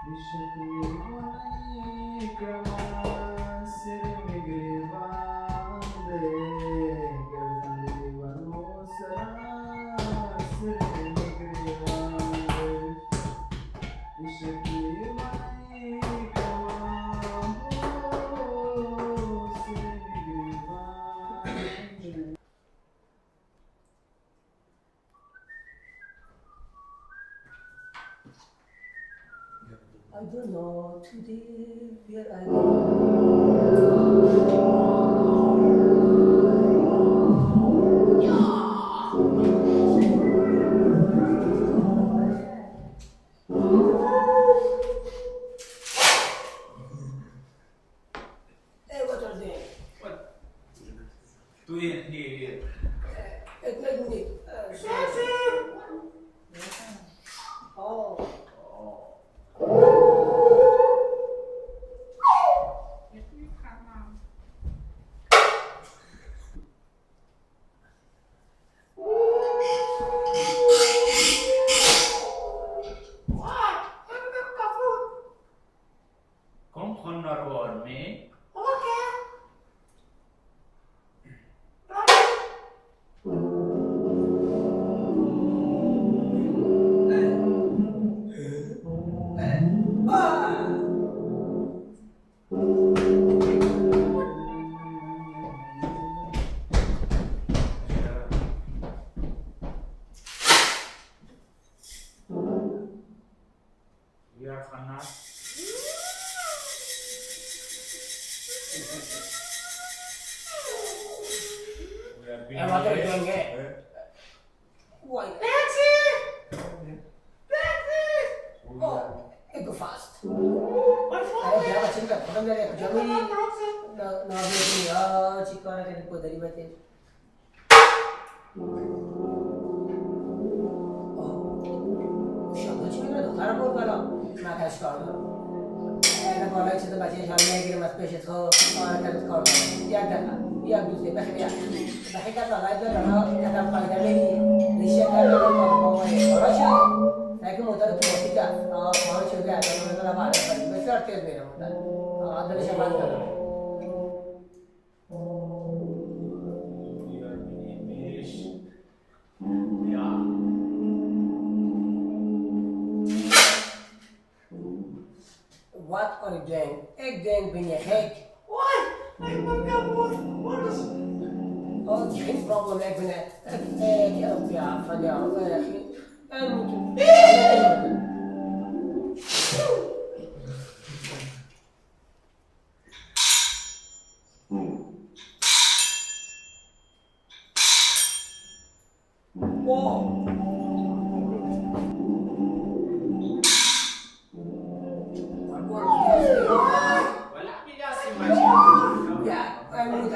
Vishakirmani Kramasirmigrivande Gavdandrivanosara Vishakirmani Kramasirmigrivande. I don't know today where I Hey, what are they? What? Do it here. Let me. Oh, Kom gewoon naar hoor mee. We are vanaf. We are and what are you doing here? here. Why? Oh, it go fast. अरे क्या बच्चे का खत्म कर दिया जमीन ना ना बेटी यार चिकन के को दरी बैठे शब्द चिकन तो खराब हो गया ना कैश कार्ड ना कॉलेज से तो बच्चे शाम में गिर मत पेश तो और कर कार्ड या दूसरे पैसे या नहीं का तो लाइफ में रहा या तो पाल कर लेगी रिश्ते का तो और अच्छा लेकिन उधर तो ठीक है और चल गया तो मैं तो बाहर पर मैं करते मेरा उधर आदर से बात कर We are English. Yeah. What are you doing? Ik denk ben je gek. What? Ik ben kapot. Wat is... Oh, geen probleem. Ik ben ja, van jou. En moet Wow. Wala pila si Machi. Ja, en moet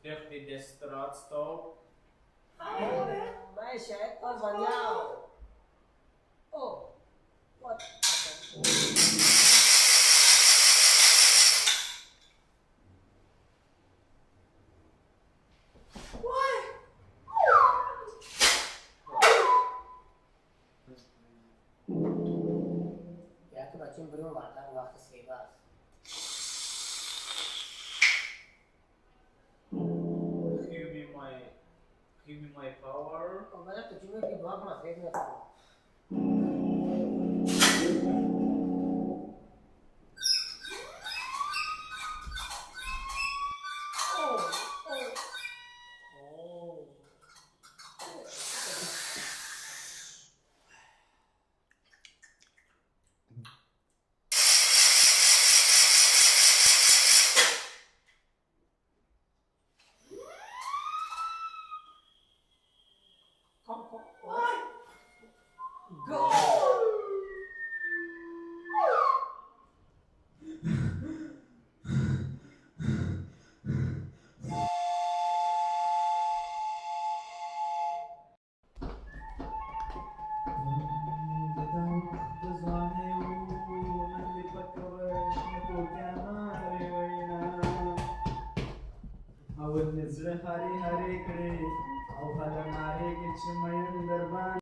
Dicht in de straat stop. Meisje, ik kom van jou. Oh, wat happened? Ja, ik heb dat in broer wat lang wacht geschreven was. Give me my give me my power. मैं तुझे में की बहुत मत देखने को हरे हरे कडे अवघाला नारे के चिमयन दरबार